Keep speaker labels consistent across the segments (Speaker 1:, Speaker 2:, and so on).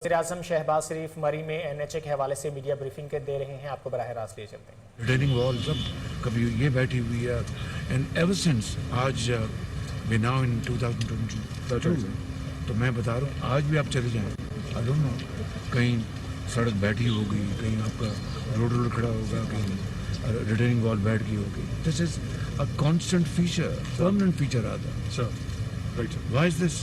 Speaker 1: वज़ीर-ए-आज़म शहबाज शरीफ मरी में NHA के हवाले से मीडिया ब्रीफिंग के दे रहे हैं, आपको बराह रास्त लिए चलते हैं।
Speaker 2: रिटेनिंग वॉल सब कभी ये बैठी हुई है एंड एवर सिंस आज वी नाउ इन 2022 तो मैं बता रहा हूँ आज भी आप चले जाएं आई डोंट नो कहीं सड़क बैठी होगी, कहीं आपका रोड खड़ा होगा, कहीं रिटेनिंग वॉल बैठ गई होगी। This is a constant feature, permanent feature आता है।
Speaker 3: Sir right sir,
Speaker 2: why is this?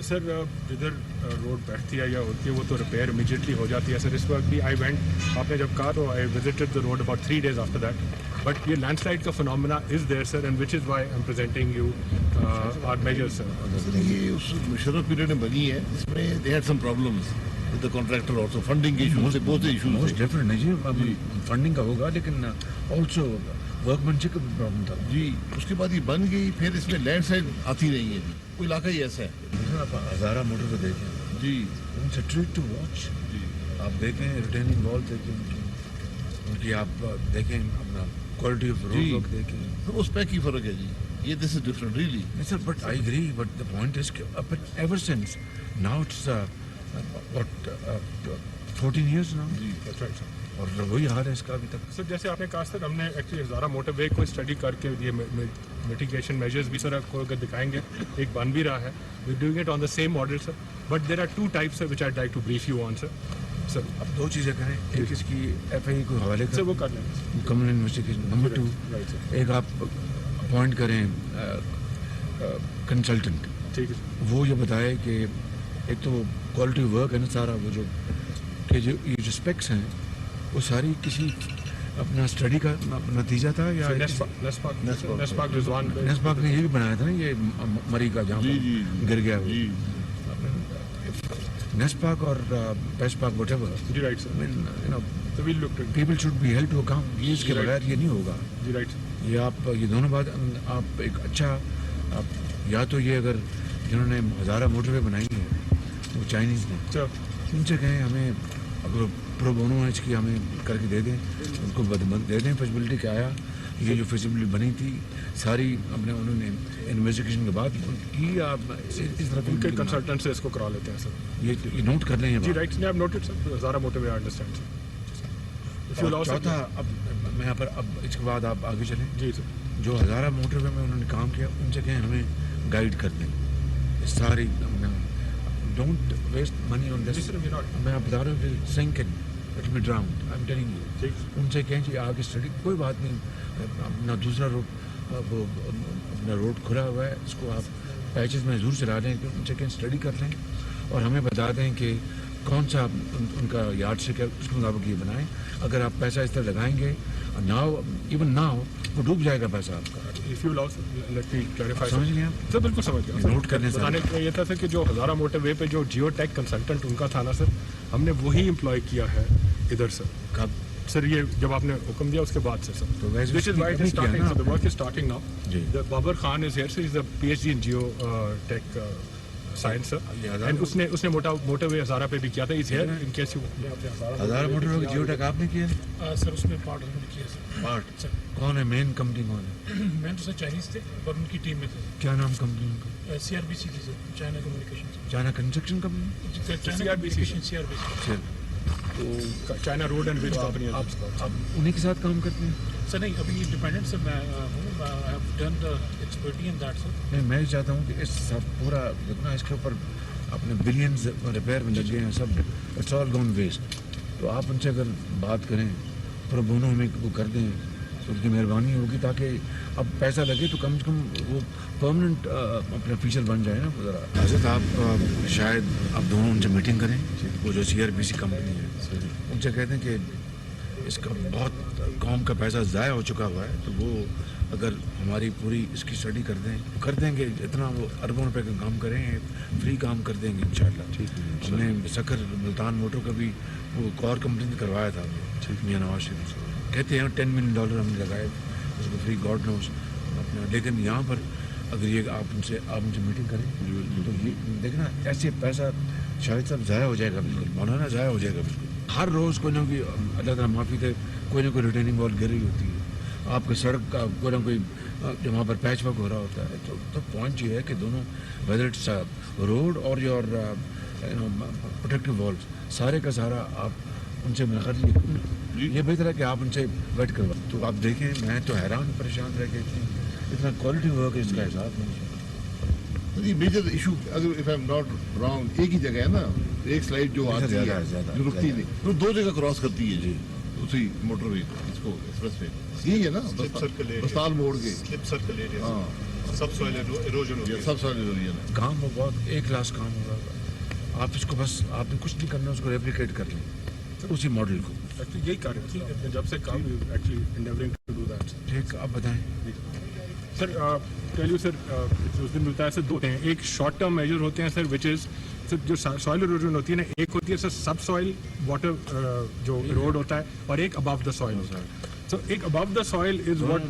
Speaker 3: Sir जिधर रोड बैठती है या होती है वो तो रिपेयर इमीडिएटली हो जाती है सर। इस वक्त भी आई वेंट, आपने जब कहा तो I visited the road about 3 days after that, but ये लैंडस्लाइड का phenomena is there sir and which is why I am presenting you our measures sir.
Speaker 4: ये उस मुशर्रफ पीरियड में बनी है, इसमें they had some problems with the contractor also, funding issues से बहुत इशूज
Speaker 2: मोस्ट डिफरेंट नहीं जी, फंडिंग का होगा लेकिन ऑल्सो वर्कमैनशिप का प्रॉब्लम था
Speaker 4: जी। उसके बाद ये बन गई, फिर इसमें लैंडस्लाइड आती रही है, कोई इलाका ही ऐसा है
Speaker 2: आप हज़ारा मोटर को देखें
Speaker 4: जी।
Speaker 2: It's a treat to watch जी। आप देखें रिटेनिंग वॉल देखें उनकी आप देखें अपना क्वालिटी ऑफ रोड वर्क देखें,
Speaker 4: तो उस पे की फर्क है जी। ये this is different really.
Speaker 2: Sir but I agree but the point is ever since now it's what 14 years now
Speaker 3: जी दैट्स राइट सर।
Speaker 2: और वही हाल है इसका अभी तक।
Speaker 3: सर जैसे आपने कहा सर, हमने एक्चुअली हज़ारा मोटरवे को स्टडी करके ये मिटिगेशन मेजर्स भी सर आपको अगर दिखाएंगे, एक बन भी रहा है, we doing it on the same model sir, but there are 2 types which I like to brief you on sir. Sir
Speaker 2: अब 2 चीज़ें करें, एक इसकी FIA को हवाले
Speaker 3: सर वो कर लेंगे
Speaker 2: communal investigation, number 2
Speaker 3: right sir,
Speaker 2: एक आप अपॉइंट करें कंसल्टेंट,
Speaker 3: ठीक है सर।
Speaker 2: वो ये बताए कि एक तो क्वालिटी वर्क है ना सारा, वो जो कि जो ये स्पेक्स हैं वो सारी किसी अपना स्टडी का नतीजा था या
Speaker 3: नेस्पाक रिजवान
Speaker 2: नेस्पाक ने ये भी बनाया था ना, ये मरी का जहाँ
Speaker 4: जी
Speaker 2: पर
Speaker 4: जी
Speaker 2: गिर गया
Speaker 4: जी
Speaker 2: नेस्पाक और पेस्पाक व्हाटएवर
Speaker 3: जी राइट सर।
Speaker 2: यू नो
Speaker 3: तो we look
Speaker 2: people should be held to account. ये इसके बगैर ये नहीं होगा
Speaker 3: जी राइट सर।
Speaker 2: ये आप ये दोनों बात आप एक अच्छा आप या तो ये अगर जिन्होंने हज़ारा मोटरवे बनाई है वो चाइनीज़ ने, उनसे कहें हमें अगर प्रो बोनो है इसकी हमें करके दे दें, उनको दे दें फिजिबिलिटी क्या आया, ये जो फिजिबिलिटी बनी थी सारी अपने उन्होंने इन्वेस्टिगेशन के बाद की, आप इस तरह
Speaker 3: उनके कंसल्टेंट से इसको करा लेते हैं सर।
Speaker 2: ये नोट कर लें
Speaker 3: जी right, I have noted sir, Hazara motorway I understand sir.
Speaker 2: चौथा अब मैं यहाँ पर अब इसके बाद आप आगे चलें
Speaker 3: जी सर।
Speaker 2: जो हज़ारा मोटरवे में उन्होंने काम किया उनसे कहें हमें गाइड कर दें सारी, don't waste money on this. मैं आप बता रहा हूँ कि sink in it will drown, I am telling you. उनसे कहें कि आगे स्टडी कोई बात नहीं, अपना दूसरा रोड वो अपना रोड खुला हुआ है, इसको आप पैचेस में ज़रूर चला लें, उनसे कहें स्टडी कर लें और हमें बता दें कि कौन सा उनका यार्ड से क्या उसके मुताबिक ये बनाएं। अगर आप पैसा इस तरह लगाएंगे नाउ इवन नाउ वो डूब जाएगा पैसा आपका।
Speaker 3: If you allow let me clarify.
Speaker 2: समझ गए आप?
Speaker 3: सर बिल्कुल समझ गया।
Speaker 2: नोट करने से
Speaker 3: बताने का ये था सर कि जो हज़ारा मोटरवे पे जो जियोटेक कंसल्टेंट उनका था ना सर, हमने वही एम्प्लॉय किया है इधर सर।
Speaker 2: कब
Speaker 3: सर ये जब आपने हुक्म दिया उसके बाद से सर,
Speaker 2: तो वैसे
Speaker 3: this is why it is starting, so the work is starting now.
Speaker 2: जी।
Speaker 3: The Babar Khan is here, so is the PhD in geotech science sir, and उसने मोटरवे हज़ारा पे भी किया था। Is here in case you
Speaker 2: Hazara motorway geotech आपने किया
Speaker 5: sir उसमें part उन्होंने किया सर।
Speaker 2: पार्ट कौन है, मेन कंपनी कौन है?
Speaker 5: मैं तो सर चाइनीज़ थे पर उनकी टीम में थे।
Speaker 2: क्या नाम कंपनी उनका?
Speaker 5: CRBC थी sir, China communication.
Speaker 2: China construction company,
Speaker 5: China communication CRBC।
Speaker 2: चल
Speaker 3: तो China road and bridge company
Speaker 2: अब उन्हीं के साथ काम करते हैं?
Speaker 5: सर नहीं, अभी इंडिपेंडेंट सर मैं हूँ, I have done the expertise in that sir.
Speaker 2: नहीं मैं चाहता हूँ कि इस सब पूरा जितना इसके ऊपर अपने बिलियंस रिपेयर में लगे हैं सब, इट्स ऑल गॉन वेस्ट। तो आप उनसे अगर बात करें प्रो बोनो हमें वो कर दें तो उनकी मेहरबानी होगी, ताकि अब पैसा लगे तो कम से कम वो परमानेंट अपना फीचर बन जाए ना। ज़रा हजरत आप शायद आप दोनों उनसे मीटिंग करें, वो जो CRBC कंपनी है उनसे कहते हैं कि इसका बहुत कौम का पैसा ज़ाया हो चुका हुआ है, तो वो अगर हमारी पूरी इसकी स्टडी कर देंगे, इतना वो अरबों रुपए का काम करें, फ्री काम कर देंगे इंशाल्लाह। ठीक है। हमने सकर मुल्तान मोटर का भी वो कॉर कंपनी ने करवाया था मियां नवाज शरीफ से, कहते हैं $10 million हमने लगाए उसको फ्री, गॉड नोस अपना। लेकिन यहाँ पर अगर ये आप उनसे मीटिंग करें तो ये देखना ऐसे पैसा शायद सब ज़ाया हो जाएगा, बिल्कुल मौलाना ज़ाया हो जाएगा बिल्कुल। हर रोज़ कोई ना कोई अल्लाह ताला माफ़ी दे कोई ना कोई रिटेनिंग वॉल गिर रही होती है, आपके सड़क का कोई ना कोई जो वहाँ पर पैच वर्क हो रहा होता है। तो पॉइंट ये है कि दोनों वेदर इट्स रोड और योर प्रोटेक्टिव वॉल्स, सारे का सारा आप उनसे मुलाकात ये बेहतर है कि आप उनसे वेट करवा। तो आप देखें, मैं तो हैरान परेशान रह गया, इतना क्वालिटी वर्क है, इसका हिसाब नहीं।
Speaker 4: ये मेजर इशू, अगर if I am not wrong, एक ही जगह है ना, एक स्लाइड जो आती है जो रुकती नहीं, तो दो जगह क्रॉस करती है जी उसी मोटरवे इसको एक्सप्रेस वे, यही है ना बस्ताल मोड़ के
Speaker 6: स्लिप सर्कल एरिया,
Speaker 4: हाँ
Speaker 6: सब सॉइल इरोजन हो गया,
Speaker 4: सब सारी जरूरी है।
Speaker 2: काम वो बहुत एक क्लास काम होगा, आप इसको बस आपने कुछ नहीं करना, उसको रेप्लिकेट कर लें उसी मॉडल को।
Speaker 3: एक्चुअली यही कार्य है जब से काम actually endeavouring to do that.
Speaker 2: ठीक, आप बताएं
Speaker 3: सर टेल यू सर, उस दिन मिलता है सर, दो हैं, एक शॉर्ट टर्म मेजर होते हैं सर विच इज़ सर जो सॉइल इरोजन होती है ना, एक होती है सर सब सॉइल वाटर जो इरोड होता है, और एक अबव द सॉइल होता है। सो एक above the soil is what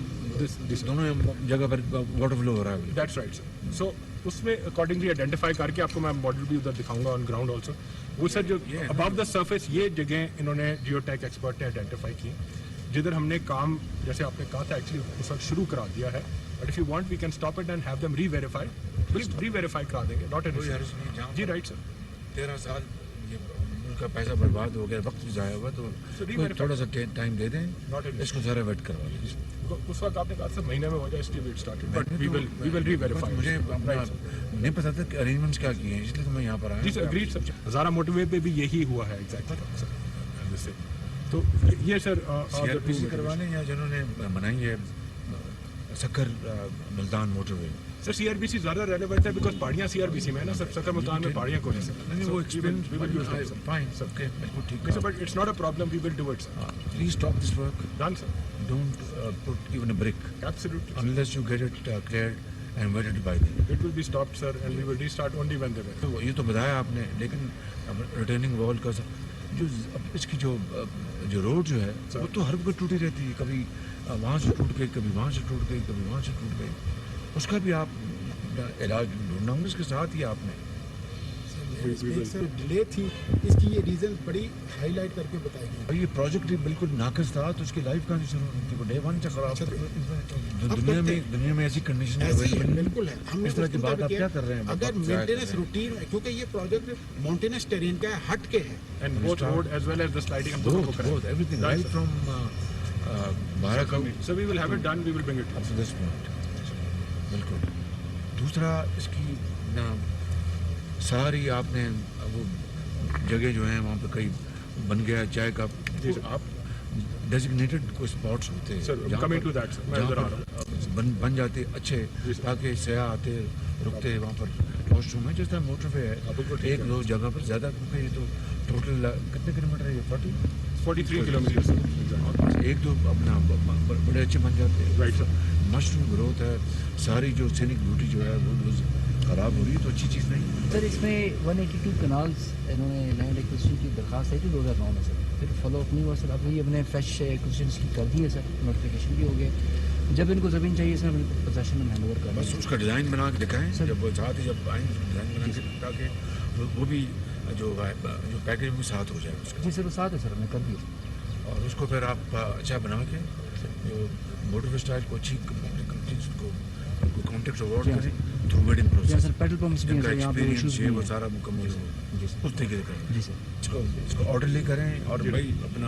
Speaker 3: this
Speaker 2: दोनों जगह पर वाटर फ्लो हो रहा है।
Speaker 3: That's right sir. सो उसमें अकॉर्डिंगली आइडेंटिफाई करके आपको मैं मॉडल भी उधर दिखाऊंगा ऑन ग्राउंड ऑल्सो। वो सर जो अबव द सरफेस ये जगह इन्होंने जियोटेक एक्सपर्ट ने आइडेंटिफाई की, जिधर हमने काम जैसे आपने कहा था एक्चुअली उस वक्त शुरू करा दिया है, but if you want we can stop it and have them reverify करा देंगे, नॉट एन इशू। जी राइट सर।
Speaker 2: 13 साल ये उनका पैसा बर्बाद हो गया, वक्त भी जाया हुआ, तो कोई थोड़ा सा टाइम दे दें, इसको सारा वेट करवा लें।
Speaker 3: उस वक्त आपने कहा सर महीने में हो जाए, इसलिए we'd started, but we will reverify.
Speaker 2: मुझे नहीं पता था कि अरेंजमेंट्स क्या किए हैं, इसलिए तो मैं यहाँ पर आया।
Speaker 3: जी sir, agreed sir. Hazara motorway पे भी यही हुआ है एग्जैक्टली सर। तो ये सर
Speaker 2: सीआरपीसी करवा लें या जिन्होंने बनाई है सक्कर मुल्तान मोटरवे।
Speaker 3: सर सीआरबीसी ज़्यादा रेलेवेंट है बिकॉज पहाड़ियाँ सीआरबीसी में है ना सर, सक्कर मुल्तान में पहाड़ियाँ कौन है?
Speaker 2: नहीं, वो एक्सपीरियंस फाइन सबके बिल्कुल ठीक है,
Speaker 3: but it's not a problem, we will do it sir.
Speaker 2: Please stop this work,
Speaker 3: done sir,
Speaker 2: don't put even a brick
Speaker 3: absolutely,
Speaker 2: unless you get it cleared and vetted by them.
Speaker 3: It will be stopped sir and we will restart only when they
Speaker 2: तो ये तो बताया आपने, लेकिन returning wall का जो इसकी जो रोड जो है वो तो हर वक्त टूटी रहती है, कभी वहाँ से टूट गई, कभी वहाँ से टूट गई, कभी वहाँ से टूट गई, उसका भी आप इलाज ढूंढना होगा इसके साथ ही आपने।
Speaker 7: सर डिले थी, इसकी ये रीजन बड़ी हाईलाइट करके बताई गई।
Speaker 2: और ये प्रोजेक्ट बिल्कुल नाकस था, तो उसकी लाइफ कहाँ से शुरू होती है, वो डे वन से खराब। दुनिया में ऐसी कंडीशन है,
Speaker 7: बिल्कुल है। हमने
Speaker 2: इस तरह की बात आप क्या कर रहे हैं?
Speaker 7: अगर मेंटेनेंस रूटीन, क्योंकि ये प्रोजेक्ट माउंटेनस टेरेन का है, हट के है,
Speaker 3: and both road as well as the sliding हम दोनों को करें,
Speaker 2: both everything right from Bharakam
Speaker 3: so we will have it done, we will bring it
Speaker 2: up to this point. बिल्कुल। दूसरा इसकी ना सारी आपने वो जगह जो है वहाँ पे कई बन गया चाय का, आप डेजिग्नेटेड कोई स्पॉट्स होते हैं
Speaker 3: sir, coming to that sir, मैं उधर आ रहा हूँ।
Speaker 2: बन जाते अच्छे, ताकि सयाह आते रुकते वहाँ पर वॉशरूम है, जिस तरह मोटरवे है, एक दो जगह पर ज़्यादा, क्योंकि ये तो टोटल कितने किलोमीटर है ये
Speaker 3: 43 किलोमीटर सर,
Speaker 2: एक दो अपना बड़े अच्छे बन जाते हैं।
Speaker 3: Right sir.
Speaker 2: मशरूम ग्रोथ है, सारी जो सीनिक ब्यूटी जो है वो खराब हो रही है, तो अच्छी चीज़ नहीं।
Speaker 8: सर इसमें 182 कनाल्स इन्होंने लैंड एक्विजिशन की दरखास्त है 2009 में सर, फिर फॉलो अप नहीं हुआ सर। अभी अपने फ्रेश एक्विजिशन की कर दी है सर, नोटिफिकेशन भी हो गया। जब इनको ज़मीन चाहिए सर अपने पोजेशन में हैंड ओवर कर
Speaker 2: बस उसका डिज़ाइन बना के दिखाएं, जब वो चाहते जब आएँ डिज़ाइन बना के, ताकि वो भी जो पैकेज भी साथ हो जाए उसका।
Speaker 8: जी सर, वो साथ है सर, हमने कर दिया।
Speaker 2: और उसको फिर आप अच्छा बना के जो मोटर स्टाइल को अच्छी कंपनीज को कॉन्टेक्ट अवार्ड करें through wedding process.
Speaker 8: Sir petrol pumps भी हैं सर, यहाँ पे इश्यूज
Speaker 2: है वो सारा मुकम्मल हो उस तरीके से करें।
Speaker 8: जी सर,
Speaker 2: इसको ऑर्डरली करें, और भाई अपना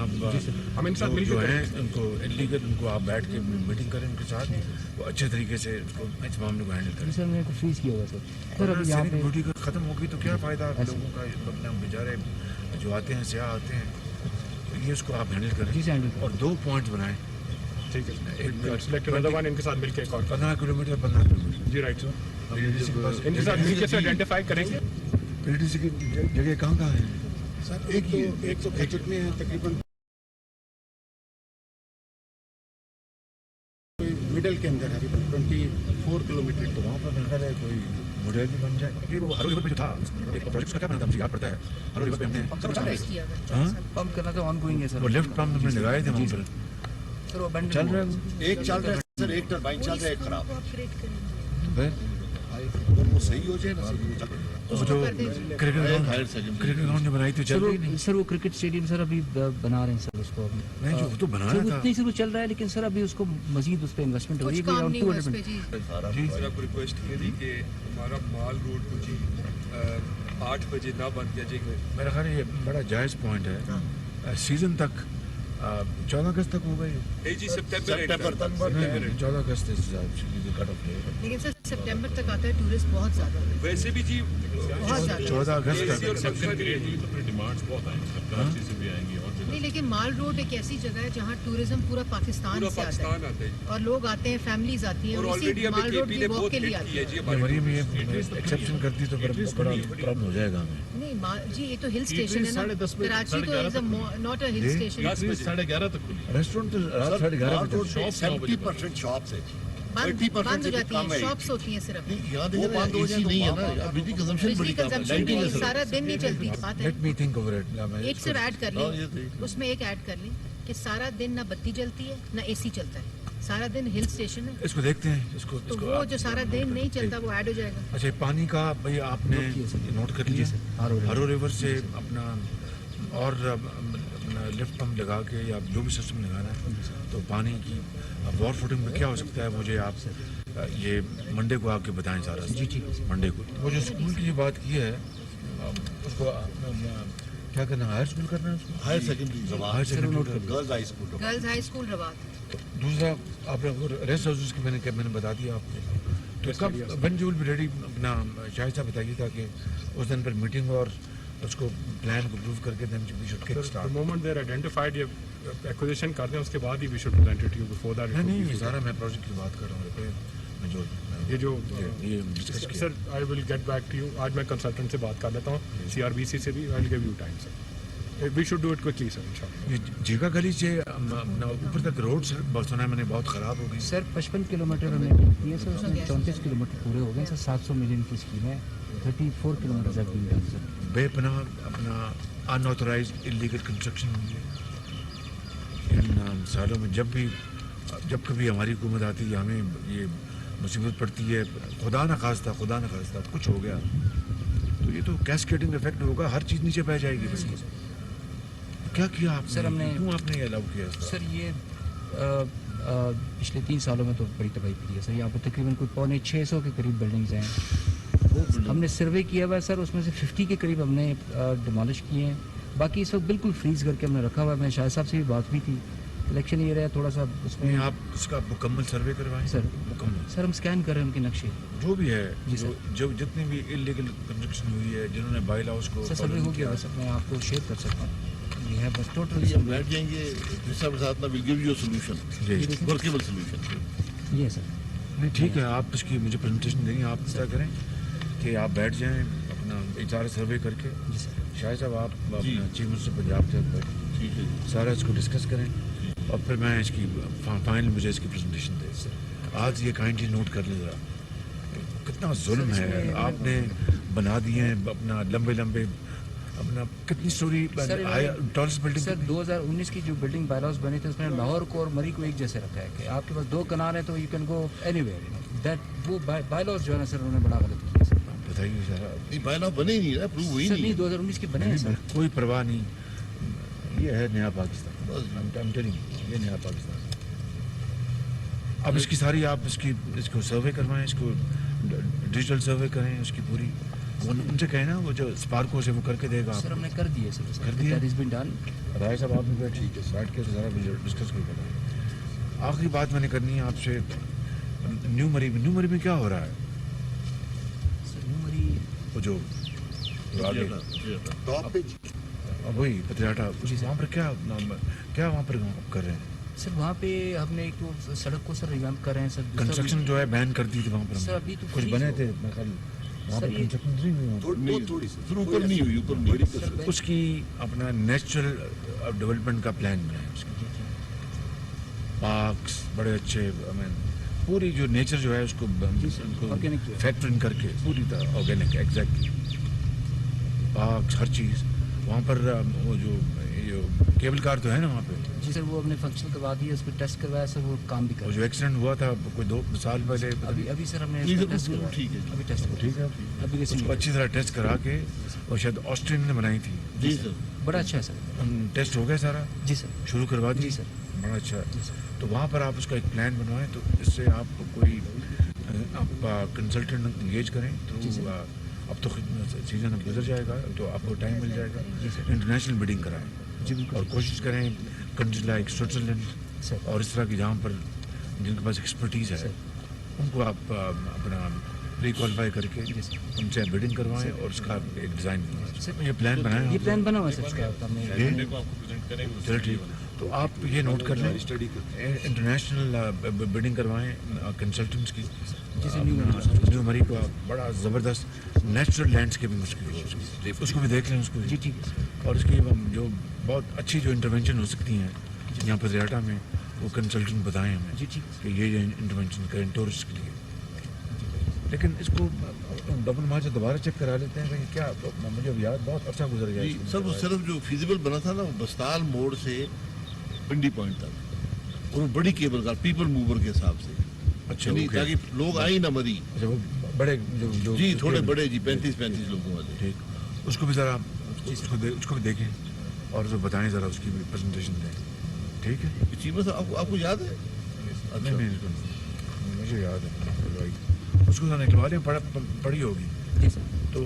Speaker 3: हम इनके साथ
Speaker 2: जो है उनको इलीगल, उनको आप बैठ के मीटिंग करें उनके साथ, वो अच्छे तरीके से उसको इस मामले को हैंडल करें।
Speaker 8: जी सर, मैंने को फ्रीज किया हुआ सर। सर अभी यहाँ पे
Speaker 2: ब्यूटी का ख़त्म हो गई तो क्या फ़ायदा लोगों का, अपना बेचारे जो आते हैं सयाह आते हैं, ये उसको आप हैंडल करें।
Speaker 8: जी से हैंडल करें।
Speaker 2: और 2 पॉइंट्स बनाएं,
Speaker 3: ठीक है, एक सिलेक्ट अनदर वन, इनके साथ मिलके एक और
Speaker 2: 15 किलोमीटर 15 किलोमीटर।
Speaker 3: जी राइट सर, इनके साथ मिलके से आइडेंटिफाई करेंगे।
Speaker 2: पीटीसी की जगह कहाँ है?
Speaker 7: सर एक तो खचट में है तकरीबन मिडल के अंदर है 24 किलोमीटर।
Speaker 2: तो वहाँ पर मेरा ख्याल है कोई मॉडल भी बन जाए। ये वो हरो रिवर पे जो था एक प्रोजेक्ट का क्या बना था, मुझे याद पड़ता है। हरो रिवर पे हमने
Speaker 8: पंप करना तो ऑनगोइंग है सर।
Speaker 2: वो लेफ्ट पंप हमने लगाए थे वहाँ पर,
Speaker 8: सर वो abandoned
Speaker 2: चल
Speaker 8: हुआ।
Speaker 2: रहा है
Speaker 4: एक चल रहा है सर, एक टरबाइन चल रहा है, एक खराब है।
Speaker 2: तो फिर
Speaker 4: अगर वो सही हो जाए ना,
Speaker 2: वो जो क्रिकेट ग्राउंड जो बनाई थी चल रही नहीं।
Speaker 8: सर वो क्रिकेट स्टेडियम सर अभी बना रहे हैं सर उसको अभी।
Speaker 2: नहीं, जो वो तो बनाना
Speaker 8: सर
Speaker 2: था।
Speaker 8: उतनी से वो चल रहा है, लेकिन सर अभी उसको मजीद उस पर इन्वेस्टमेंट हो रही है कि around 200
Speaker 6: सर आपको रिक्वेस्ट की थी कि हमारा माल रोड को जी
Speaker 9: 8 बजे ना बंद किया जाए।
Speaker 2: मेरा ख्याल है ये बड़ा जायज़ पॉइंट है। सीज़न तक 14 अगस्त तक होगा ये।
Speaker 9: नहीं जी, सितंबर
Speaker 4: तक
Speaker 2: 14 अगस्त इस कट ऑफ डे।
Speaker 10: लेकिन सर सितंबर तक आता है टूरिस्ट बहुत ज़्यादा,
Speaker 9: वैसे भी जी
Speaker 10: बहुत ज़्यादा।
Speaker 2: 14 अगस्त
Speaker 9: एसी और
Speaker 2: तक।
Speaker 9: फंक्शन के लिए
Speaker 6: तो फिर डिमांड्स बहुत आएंगी, कराची से भी आएंगी और जगह।
Speaker 10: नहीं, लेकिन माल रोड एक ऐसी जगह है जहाँ टूरिज्म पूरा पाकिस्तान
Speaker 9: पूरा
Speaker 10: से आता
Speaker 9: पाकिस्तान
Speaker 10: है
Speaker 9: आता है
Speaker 10: और लोग आते हैं, फैमिलीज आती हैं
Speaker 9: और
Speaker 10: और
Speaker 9: ऑलरेडी
Speaker 10: इसी
Speaker 9: हमें
Speaker 10: माल रोड
Speaker 9: केपी
Speaker 10: की
Speaker 9: ने
Speaker 10: वॉक
Speaker 9: बहुत
Speaker 10: के लिए
Speaker 9: हिट
Speaker 10: आती
Speaker 9: की है
Speaker 10: है।
Speaker 9: जी
Speaker 2: ये
Speaker 9: हमारे।
Speaker 2: मरीम ये एक्सेप्शन करती तो बड़ा प्रॉब्लम हो जाएगा हमें।
Speaker 10: नहीं जी, ये तो हिल स्टेशन है ना,
Speaker 6: 10:30 बजे,
Speaker 10: कराची तो
Speaker 6: 11:30
Speaker 10: not a hill
Speaker 2: ji?
Speaker 10: Station.
Speaker 6: 11:30 तक खुली।
Speaker 2: रेस्टोरेंट तो रात 11:30 बजे तक।
Speaker 4: 70% शॉप्स है,
Speaker 10: बंद
Speaker 4: 30%
Speaker 10: हो
Speaker 4: से
Speaker 10: जाती
Speaker 4: कम
Speaker 10: है,
Speaker 4: है।
Speaker 10: शॉप्स होती हैं सिर्फ।
Speaker 4: यहाँ देखिए AC नहीं है ना, बिजली कंजम्पशन
Speaker 10: बिजली
Speaker 4: बड़ी कम है,
Speaker 10: कंजम्पशन
Speaker 4: लाइटिंग
Speaker 10: भी
Speaker 4: है सिर्फ।
Speaker 10: सारा दिन नहीं चलती। बात है
Speaker 2: let me think over it.
Speaker 10: एक सिर्फ ऐड कर
Speaker 4: हाँ, ये
Speaker 10: लें,
Speaker 4: ठीक।
Speaker 10: उसमें एक ऐड कर लें कि सारा दिन ना बत्ती जलती है ना एसी चलता है, सारा दिन हिल स्टेशन है,
Speaker 2: इसको देखते हैं इसको
Speaker 10: तो
Speaker 2: इसको
Speaker 10: वो
Speaker 2: आप
Speaker 10: जो सारा
Speaker 2: नोट
Speaker 10: दिन
Speaker 2: कर-
Speaker 10: नहीं चलता
Speaker 2: ठीक।
Speaker 10: वो ऐड हो जाएगा।
Speaker 2: अच्छा, पानी का भाई आपने नोट कर लिया
Speaker 8: हारो रिवर।
Speaker 2: हारो रिवर से अपना और अपना लिफ्ट पंप लगा के या जो भी सिस्टम लगाना है तो पानी की वॉर फुटिंग में क्या हो सकता है, मुझे आप ये मंडे को आके बताएं सारा।
Speaker 8: जी ठीक है।
Speaker 2: मंडे को वो जो स्कूल की जो बात की है उसको क्या करना है, हायर स्कूल करना है उसको,
Speaker 4: higher secondary
Speaker 2: higher secondary.
Speaker 4: Girls high school
Speaker 10: girls high school Rawat.
Speaker 2: दूसरा आपने रेस्ट हाउसेस की मैंने बता दिया आपको, तो कब one you will be ready अपना शायद साहब बताइए ताकि उस दिन पर मीटिंग और उसको प्लान को अप्रूव करके then we should kick
Speaker 3: The
Speaker 2: start.
Speaker 3: moment they're identified, ये एक्विजिशन कर दें, उसके बाद ही we should present it to you. Before that, it
Speaker 2: नहीं
Speaker 3: would
Speaker 2: नहीं
Speaker 3: be
Speaker 2: ये
Speaker 3: full.
Speaker 2: सारा मैं प्रोजेक्ट की बात कर रहा हूँ मैं जो
Speaker 3: ये जो
Speaker 2: ये डिस्कस किया।
Speaker 3: Sir I will get back to you. आज मैं कंसल्टेंट से बात कर लेता हूँ, CRBC से भी। I will give you time sir. We should do it quickly sir, इंशाल्लाह।
Speaker 2: ये जीका गली से अपना ऊपर तक रोड सुना है मैंने बहुत ख़राब हो गई।
Speaker 8: सर 55 किलोमीटर हमने ठीक किए सर, उसमें 34 किलोमीटर पूरे हो गए सर। 700 मिलियन की स्कीम है, 34 kilometre have been done sir.
Speaker 2: बेपनाह अपना अनऑथराइज इलीगल कंस्ट्रक्शन हुई है इन सालों में। जब कभी हमारी हुकूमत आती है हमें ये मुसीबत पड़ती है, खुदा न खास्ता कुछ हो गया तो ये तो कैस्केडिंग इफेक्ट होगा, हर चीज़ नीचे बह जाएगी। बस क्या किया आपने,
Speaker 8: सर हमने
Speaker 2: क्यों आपने ये अलाउ किया इसका?
Speaker 8: सर ये पिछले 3 सालों में तो बड़ी तबाही की है सर। यहाँ पर तकरीबन कोई 650 के करीब बिल्डिंग्स हैं। हमने सर्वे किया हुआ है सर, उसमें से 50 के करीब हमने डिमोलिश किए हैं, बाकी इस वक्त बिल्कुल फ्रीज करके हमने रखा हुआ है। मैं शायद साहब से भी बात हुई थी, इलेक्शन ये रहा थोड़ा सा उसमें।
Speaker 2: नहीं, आप इसका मुकम्मल सर्वे करवाएं
Speaker 8: सर
Speaker 2: मुकम्मल,
Speaker 8: सर हम स्कैन कर रहे हैं उनके नक्शे।
Speaker 2: जो भी है
Speaker 8: जी
Speaker 2: जो जितनी भी इलीगल कंस्ट्रक्शन हुई है, जिन्होंने बाई लॉज को
Speaker 8: सर सर्वे हो गया है सर, मैं आपको शेयर कर सकता हूँ। ये है बस टोटल
Speaker 4: हम बैठ जाएंगे साहब के साथ ना, विल गिव यू सोल्यूशन,
Speaker 2: जी।
Speaker 4: Workable solution.
Speaker 8: ये सर
Speaker 2: नहीं ठीक है, आप इसकी मुझे प्रेजेंटेशन देंगे। आप ऐसा करें कि आप बैठ जाएं अपना इजारा सर्वे करके।
Speaker 8: जी सर।
Speaker 2: शायद साहब आप
Speaker 4: जी।
Speaker 2: अपना चीफ मिनिस्टर पंजाब से बैठें,
Speaker 4: ठीक है जी।
Speaker 2: सारा इसको डिस्कस करें और फिर मैं इसकी फाइनल मुझे इसकी प्रेजेंटेशन दे सर। आज ये काइंडली नोट कर लें ज़रा, कितना जुल्म है आपने बना दिए हैं अपना लंबे अपना कितनी स्टोरी टॉलेस्ट बिल्डिंग।
Speaker 8: सर 2019 की जो बिल्डिंग बायलॉज बने थे उसमें लाहौर को और मरी को एक जैसे रखा है कि आपके पास 2 कनाल है तो you can go anywhere. That वो बायलॉज जो है ना सर उन्होंने बड़ा गलत किया सर।
Speaker 2: बताइए सर।
Speaker 4: नहीं बायलॉ बने ही नहीं ना, अप्रूव हुई
Speaker 8: सर
Speaker 4: नहीं।
Speaker 8: नहीं 2019 के बने हैं सर।
Speaker 2: कोई परवाह नहीं, ये है नया पाकिस्तान। I'm telling you, ये नया पाकिस्तान। अब इसकी सारी आप इसको सर्वे करवाएं, इसको डिजिटल सर्वे करें उसकी पूरी। उनसे कहें ना वो जो स्पार्को से वो करके देगा
Speaker 8: सर हमने कर दिए सर,
Speaker 2: कर दिया?
Speaker 8: That is been done.
Speaker 2: Rai sahab आपने कहा ठीक है, बैठ के सारा डिस्कस करके। आखिरी बात मैंने करनी है आपसे, न्यू मरी में क्या हो रहा है?
Speaker 8: सर न्यू
Speaker 2: वो जो आगे
Speaker 4: टॉप पे
Speaker 2: वही पतियाटा, वहाँ पर क्या वहाँ पर कर रहे हैं?
Speaker 8: सर वहाँ पे हमने एक तो सड़क को सर रिवैम्प कर रहे हैं सर। दूसरा
Speaker 2: कंस्ट्रक्शन जो है बैन कर दी थी वहाँ पर
Speaker 8: सर अभी तो
Speaker 2: कुछ
Speaker 8: freeze
Speaker 2: बने
Speaker 8: हो-
Speaker 2: थे मैं कल वहाँ
Speaker 8: सर
Speaker 2: पर
Speaker 8: ये-
Speaker 2: कंस्ट्रक्शन नहीं हुई वहाँ पर।
Speaker 4: थोड़ी फिर ऊपर नहीं हुई, ऊपर नहीं।
Speaker 2: उसकी अपना नेचुरल डेवलपमेंट का प्लान बनाए उसकी, पार्क्स बड़े अच्छे, आई मीन पूरी जो नेचर जो है उसको
Speaker 8: organic जो है।
Speaker 2: फैक्टर इन करके पूरी तरह ऑर्गेनिक एग्जैक्टली पार्क्स हर चीज़ वहाँ पर। वो जो केबल कार तो है ना वहाँ पे,
Speaker 8: जी सर वो हमने फंक्शन करवा दिया, उस पर टेस्ट करवाया सर, वो काम भी कर
Speaker 2: वो जो एक्सीडेंट हुआ था कोई 2 साल पहले,
Speaker 8: अभी सर हमने
Speaker 4: नहीं,
Speaker 8: इसका
Speaker 4: सर,
Speaker 8: टेस्ट
Speaker 4: वो
Speaker 8: करवाया।
Speaker 4: ठीक है।
Speaker 8: अभी टेस्ट
Speaker 2: ठीक है,
Speaker 8: अभी recently
Speaker 2: उसको अच्छी तरह टेस्ट करा के, और शायद ऑस्ट्रेलिया ने बनाई थी,
Speaker 4: जी सर।
Speaker 8: बड़ा अच्छा है सर।
Speaker 2: टेस्ट हो गया सारा,
Speaker 8: जी सर।
Speaker 2: शुरू करवा दी
Speaker 8: जी सर।
Speaker 2: बड़ा अच्छा है। तो वहाँ पर आप उसका एक प्लान बनवाएं, तो इससे आप कोई आप कंसल्टेंट इंगेज करें
Speaker 8: जी
Speaker 2: तो
Speaker 8: सर।
Speaker 2: اب تو سیزن اب گزر جائے گا تو آپ کو ٹائم مل جائے گا انٹرنیشنل بیڈنگ کرائیں
Speaker 8: جی بالکل
Speaker 2: اور کوشش کریں کنٹریز لائک سوئٹزرلینڈ
Speaker 8: سر
Speaker 2: اور اس طرح کی جہاں پر جن کے پاس ایکسپرٹیز ہے ان کو آپ اپنا پری کوالیفائی کر کے ان سے بیڈنگ کروائیں اور اس کا ایک ڈیزائن بنائیں. یہ پلان بنایا
Speaker 8: یہ پلان بنا ہوا ہے سر اس کا
Speaker 6: منڈے کو آپ کو پریزنٹ کریں گے.
Speaker 2: چلو ٹھیک. تو آپ یہ نوٹ کر لیں انٹرنیشنل بیڈنگ کروائیں کنسلٹنٹس کی.
Speaker 8: جیسے
Speaker 2: نیو مری کو بڑا زبردست نیچرل لینڈسکیپنگ اس کو بھی دیکھ لیں اس کو.
Speaker 8: جی ٹھیک ہے.
Speaker 2: اور اس کی جو بہت اچھی جو انٹرونشن ہو سکتی ہیں یہاں پر زیاٹا میں وہ کنسلٹنٹ بتائیں ہمیں
Speaker 8: جی ٹھیک
Speaker 2: کہ یہ انٹرونشن کریں ٹورسٹ کے لیے. لیکن اس کو ڈبل مارچ دوبارہ چیک کرا لیتے ہیں کہ کیا مجھے اب یاد بہت اچھا گزر گیا.
Speaker 4: سر وہ صرف جو فیزیبل بنا تھا نا وہ بستال موڑ سے پنڈی پوائنٹ تک اور وہ بڑی کیبل کار پیپل موور کے حساب سے.
Speaker 2: اچھا
Speaker 4: تاکہ لوگ آئیں نہ مری.
Speaker 2: اچھا وہ بڑے جو
Speaker 4: جی تھوڑے بڑے جی 35 لوگوں والے.
Speaker 2: ٹھیک. اس کو بھی ذرا اس کو بھی دیکھیں اور جو بتائیں ذرا اس کی بھی پریزنٹیشن دیں. ٹھیک ہے.
Speaker 4: چیمہ صاحب آپ کو یاد ہے؟
Speaker 2: نہیں مجھے یاد ہے اس کو نکلوا لیں پڑی ہوگی.
Speaker 8: جی سر.
Speaker 2: تو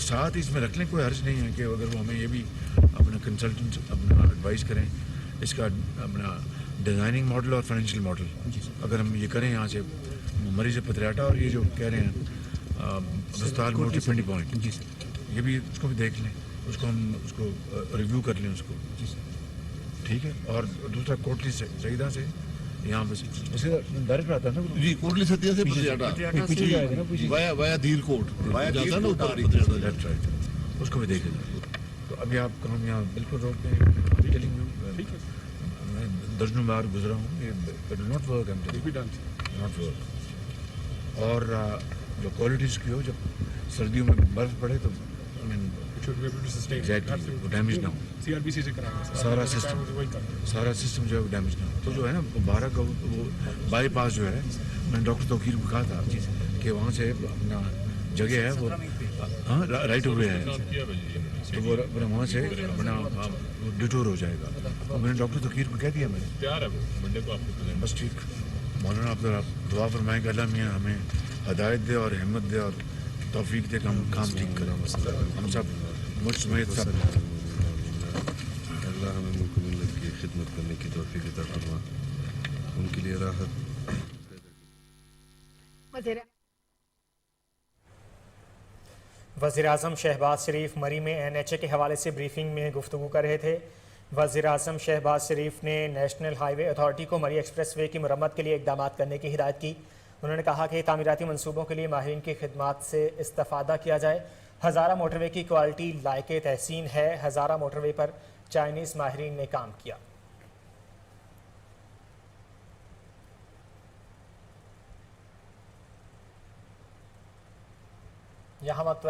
Speaker 2: ساتھ اس میں رکھ لیں کوئی حرج نہیں ہے کہ اگر وہ ہمیں یہ بھی اپنا کنسلٹنٹ اپنا ایڈوائز کریں اس کا اپنا ڈیزائننگ ماڈل اور فائنینشیل ماڈل. اگر ہم یہ کریں یہاں سے مری سے پتریاٹا اور یہ جو کہہ رہے ہیں بستال موٹی پنڈی پوائنٹ
Speaker 8: جی سر.
Speaker 2: یہ بھی اس کو بھی دیکھ لیں اس کو ہم اس کو ریویو کر لیں اس کو.
Speaker 8: جی سر.
Speaker 2: ٹھیک ہے. اور دوسرا کوٹلی سعیدہ سے یہاں پہ ڈائریکٹ آتا ہے نا
Speaker 4: جی کوٹلی ستیہ سے پتریاٹا
Speaker 8: پیچھے جائے گا نا
Speaker 4: وایا دھیر کوٹ جاتا نا اوپر
Speaker 2: لیفٹ رائٹ اس کو بھی دیکھیں. تو ابھی آپ کو ہم یہاں بالکل روک دیں. میں درجنوں بار گزرا ہوں. یہ ناٹ ورک ناٹ ورک. اور جو کوالٹیز کی ہو جب سردیوں میں برف پڑے تو ایگزیکٹلی ڈیمیج نہ ہو.
Speaker 3: CRBC سے کرانا
Speaker 2: سارا سسٹم جو ہے وہ ڈیمیج نہ ہو. تو جو ہے نا 12 کا وہ بائی پاس جو ہے میں نے ڈاکٹر توقیر کو کہا تھا کہ وہاں سے اپنا جگہ ہے وہ ہاں رائٹ اوے ہے تو وہ وہاں سے اپنا ڈیٹور ہو جائے گا. تو میں نے ڈاکٹر توقیر کو کہہ دیا میں نے
Speaker 6: تیار ہے منڈے کو آپ کو پریزنٹ.
Speaker 2: بس ٹھیک. مولانا آپ ذرا دعا فرمائیں کہ اللہ میاں ہمیں ہدایت دے اور ہمت دے اور توفیق دے کہ ہم کام ٹھیک کریں. ہم سب مجھ سمیت سب
Speaker 11: اللہ ہمیں ملک ملت کی خدمت کرنے کی توفیق عطا فرما. ان کے لیے راحت.
Speaker 1: وزیر اعظم شہباز شریف مری میں NHA کے حوالے سے بریفنگ میں گفتگو کر رہے تھے. وزیر اعظم شہباز شریف نے نیشنل ہائی وے اتھارٹی کو مری ایکسپریس وے کی مرمت کے لیے اقدامات کرنے کی ہدایت کی. انہوں نے کہا کہ تعمیراتی منصوبوں کے لیے ماہرین کی خدمات سے استفادہ کیا جائے. ہزارہ موٹر وے کی کوالٹی لائق تحسین ہے. ہزارہ موٹر وے پر چائنیز ماہرین نے کام کیا. یہاں وقت